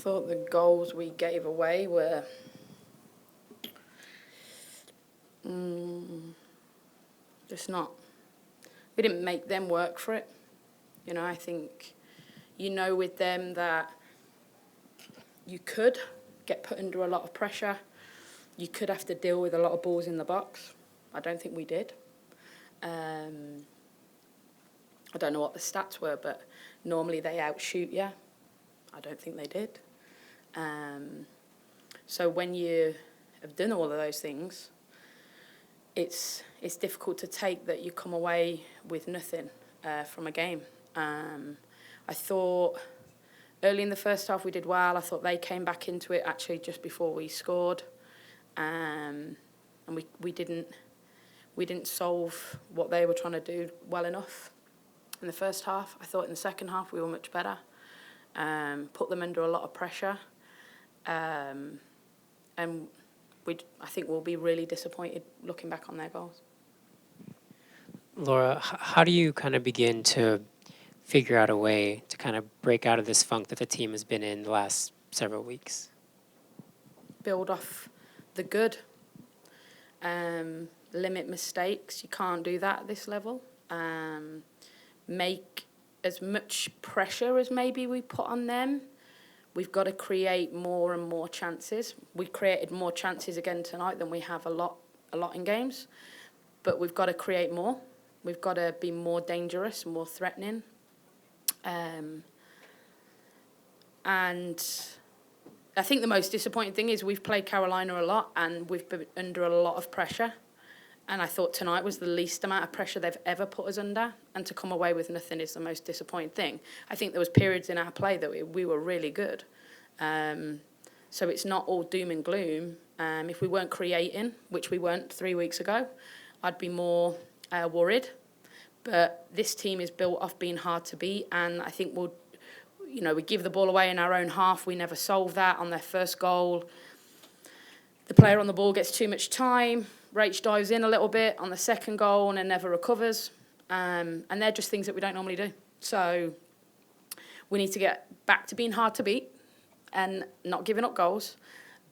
thought the goals we gave away were just not. We didn't make them work for it. You know, I think, with them that you could get put under a lot of pressure. You could have to deal with a lot of balls in the box. I don't think we did. I don't know what the stats were, but normally they outshoot you. I don't think they did. So when you have done all of those things, it's difficult to take that you come away with nothing from a game. I thought early in the first half we did well. I thought they came back into it actually just before we scored, and we didn't solve what they were trying to do well enough in the first half. I thought in the second half we were much better, put them under a lot of pressure, and I think we'll be really disappointed looking back on their goals. Laura, how do you kind of begin to figure out a way to kind of break out of this funk that the team has been in the last several weeks? Build off the good. Limit mistakes. You can't do that at this level. Make as much pressure as maybe we put on them. We've got to create more and more chances. We created more chances again tonight than we have a lot in games, but we've got to create more. We've got to be more dangerous, more threatening. And I think the most disappointing thing is we've played Carolina a lot and we've been under a lot of pressure. And I thought tonight was the least amount of pressure they've ever put us under. And to come away with nothing is the most disappointing thing. I think there was periods in our play that we were really good. So it's not all doom and gloom. If we weren't creating, which we weren't 3 weeks ago, I'd be more worried. But this team is built off being hard to beat. And I think we give the ball away in our own half. We never solve that on their first goal. The player on the ball gets too much time. Rach dives in a little bit on the second goal and then never recovers. And they're just things that we don't normally do. So we need to get back to being hard to beat and not giving up goals,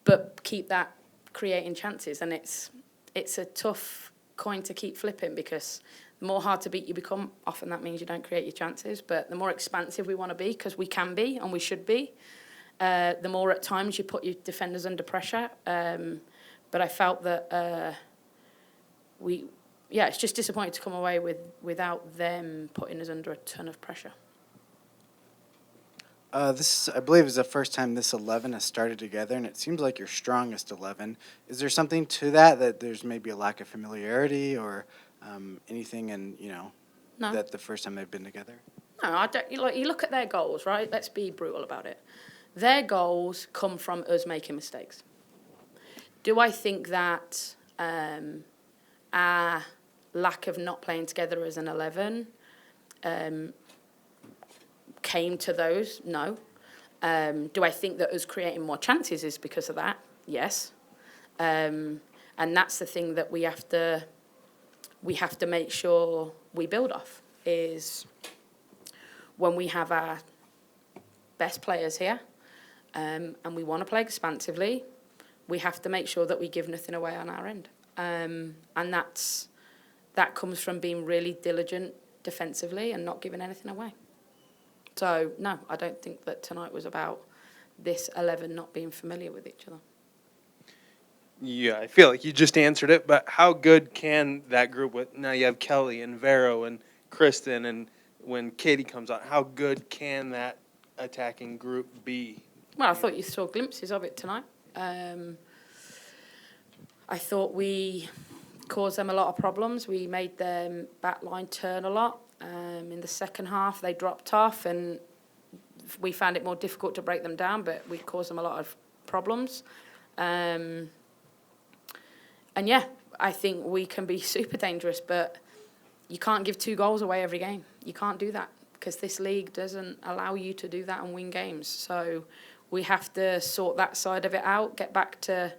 but keep that creating chances. And it's a tough coin to keep flipping because the more hard to beat you become, often that means you don't create your chances. But the more expansive we want to be, because we can be and we should be, the more at times you put your defenders under pressure. But I felt that it's just disappointing to come away without them putting us under a ton of pressure. This, I believe, is the first time this 11 has started together, and it seems like your strongest 11. Is there something to that there's maybe a lack of familiarity or anything No. that the first time they've been together? No, I don't. You look at their goals, right? Let's be brutal about it. Their goals come from us making mistakes. Do I think that our lack of not playing together as an 11 came to those? No. Do I think that us creating more chances is because of that? Yes. And that's the thing that we have to make sure we build off, is when we have our best players here and we want to play expansively, we have to make sure that we give nothing away on our end. And that comes from being really diligent defensively and not giving anything away. So, no, I don't think that tonight was about this 11 not being familiar with each other. Yeah, I feel like you just answered it, but how good can that group, with now you have Kelly and Vero and Kristen, and when Katie comes on, how good can that attacking group be? Well, I thought you saw glimpses of it tonight. I thought we caused them a lot of problems. We made them back line turn a lot. In the second half, they dropped off, and we found it more difficult to break them down, but we caused them a lot of problems. And yeah, I think we can be super dangerous, but you can't give 2 goals away every game. You can't do that because this league doesn't allow you to do that and win games. So we have to sort that side of it out, get back to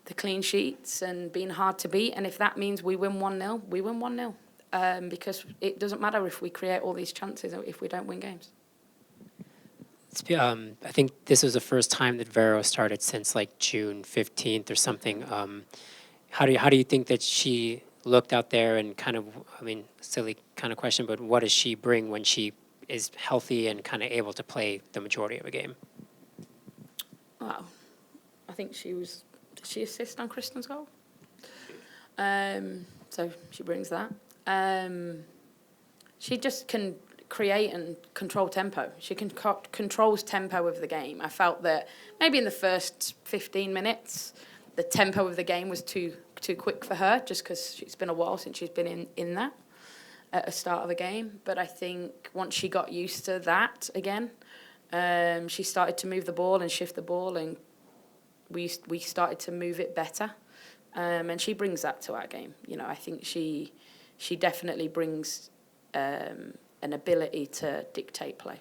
the clean sheets and being hard to beat. And if that means we win 1-0, we win 1-0. Because it doesn't matter if we create all these chances if we don't win games. I think this was the first time that Vero started since like June 15th or something. How do you think that she looked out there and kind of, I mean, silly kind of question, but what does she bring when she is healthy and kind of able to play the majority of a game? Wow. I think did she assist on Kristen's goal? So she brings that. She just can create and control tempo. She controls tempo of the game. I felt that maybe in the first 15 minutes, the tempo of the game was too quick for her, just because it's been a while since she's been in that at the start of a game. But I think once she got used to that again, she started to move the ball and shift the ball, and we started to move it better. And she brings that to our game. You know, I think she definitely brings an ability to dictate play.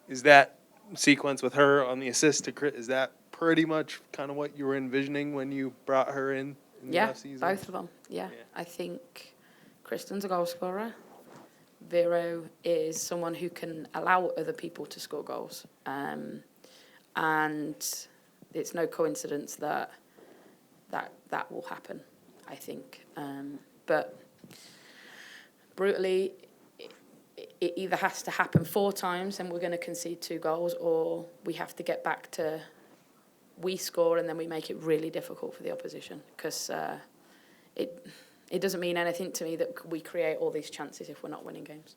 Is that sequence with her on the assist to Chris, is that pretty much kind of what you were envisioning when you brought her in the last season? Both of them. Yeah. I think Kristen's a goal scorer. Vero is someone who can allow other people to score goals. And it's no coincidence that will happen, I think. But brutally, it either has to happen 4 times and we're going to concede 2 goals, or we have to get back to we score and then we make it really difficult for the opposition, because it doesn't mean anything to me that we create all these chances if we're not winning games.